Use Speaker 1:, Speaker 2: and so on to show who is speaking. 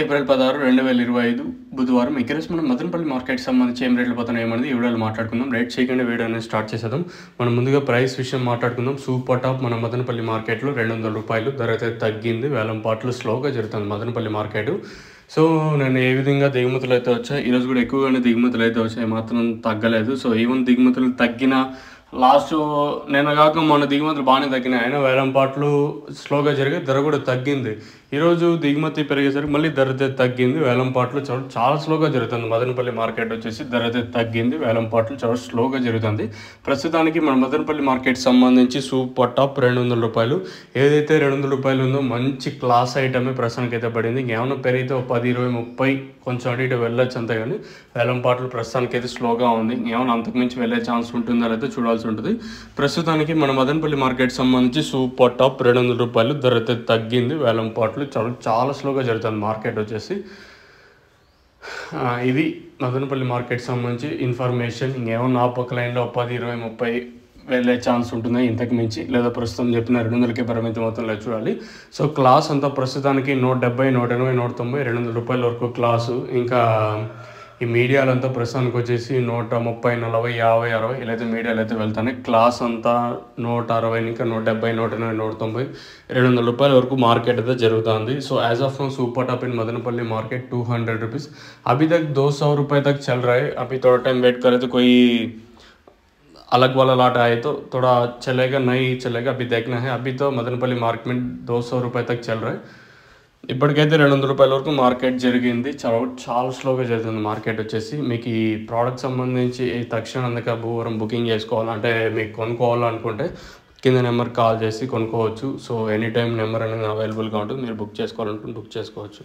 Speaker 1: April 16, 2025 బుధవారం. ఈరోజు మనం మదనపల్లి మార్కెట్ సంబంధించి ఏం రేట్లు పోతున్నాయి ఏమనేది ఈ వీడియోలో మాట్లాడుకుందాం. రేట్ చేయకుండా వీడియో అనేది స్టార్ట్ చేసేద్దాం. మనం ముందుగా ప్రైస్ విషయం మాట్లాడుకుందాం. సూపర్ టాప్ మన మదనపల్లి మార్కెట్లో ₹200 ధర అయితే తగ్గింది. వేలం పాటలు స్లోగా జరుగుతుంది మదనపల్లి మార్కెట్. సో నేను ఏ విధంగా దిగుమతులు అయితే వచ్చాయి, ఈరోజు కూడా ఎక్కువగానే దిగుమతులు అయితే వచ్చాయి, మాత్రం తగ్గలేదు. సో ఈవెన్ దిగుమతులు తగ్గిన లాస్ట్ నేను కాక మొన్న దిగుమతులు బాగానే తగ్గినాయి, అయినా వేలం పాటలు స్లోగా జరిగి ధర కూడా తగ్గింది. ఈరోజు దిగుమతి పెరిగేసరికి మళ్ళీ ధర అయితే తగ్గింది. వేలం పాటలు చాలా స్లోగా జరుగుతుంది. మదనపల్లి మార్కెట్ వచ్చేసి ధర అయితే తగ్గింది. వేలం పాటలు చాలా స్లోగా జరుగుతుంది. ప్రస్తుతానికి మన మదనపల్లి మార్కెట్ సంబంధించి సూపర్ టాప్ ₹200. ఏదైతే ₹200 ఉందో మంచి క్లాస్ ఐటమే ప్రస్తుతానికి అయితే పడింది. ఇంకేమైనా పెరిగితే 10, 20, 30 కొంచెం అటు ఇటు వెళ్ళొచ్చు అంతే, కానీ వేలం పాటలు ప్రస్తుతానికి అయితే స్లోగా ఉంది. ఏమైనా అంతకుమించి వెళ్ళే ఛాన్స్ ఉంటుందో అయితే చూడాల్సి ఉంటుంది. ప్రస్తుతానికి మన మదనపల్లి మార్కెట్ సంబంధించి సూపర్ టాప్ ₹200 ధర అయితే తగ్గింది. వేలం పాటలు చాలా స్లోగా జరుగుతుంది మార్కెట్ వచ్చేసి. ఇది మదనపల్లి మార్కెట్ సంబంధించి ఇన్ఫర్మేషన్. ఇంకేమన్నా ఆ పక్క లైన్లో 10, 20, 30 వెళ్ళే ఛాన్స్ ఉంటుంది ఇంతకు మించి, లేదా ప్రస్తుతం చెప్పిన 200కే పరిమితం అవుతుందో చూడాలి. సో క్లాస్ అంతా ప్రస్తుతానికి ₹170, ₹180, ₹190, ₹200 వరకు క్లాసు. ఇంకా ఈ మీడియాలంతా ప్రస్తుతానికి వచ్చేసి 130, 40, 50, 60 ఇలా అయితే మీడియాలు అయితే వెళ్తాయి. క్లాస్ అంతా 160, ఇంకా 170, 180, 190, ₹200 వరకు మార్కెట్ అయితే జరుగుతుంది. So as of now super top in Madanapalle market ₹200. अभी तक ₹200 तक चल रहा है. अभी थोड़ा टाइम वेट करें तो कोई अलग वाला लाट आए तो थोड़ा चलेगा, नहीं चलेगा, अभी देखना है. अभी तो मदनपल्ली मार्केट में ₹200 तक चल रहा है. ఇప్పటికైతే ₹200 వరకు మార్కెట్ జరిగింది. చాలా స్లోగా జరుగుతుంది మార్కెట్ వచ్చేసి. మీకు ఈ ప్రోడక్ట్ సంబంధించి తక్షణంగా భూవరం బుకింగ్ చేసుకోవాలంటే, మీకు కొనుక్కోవాలనుకుంటే కింద నెంబర్ కాల్ చేసి కొనుక్కోవచ్చు. సో ఎనీ టైం నెంబర్ అనేది అవైలబుల్గా ఉంటుంది. మీరు బుక్ చేసుకోవాలనుకుంటే బుక్ చేసుకోవచ్చు.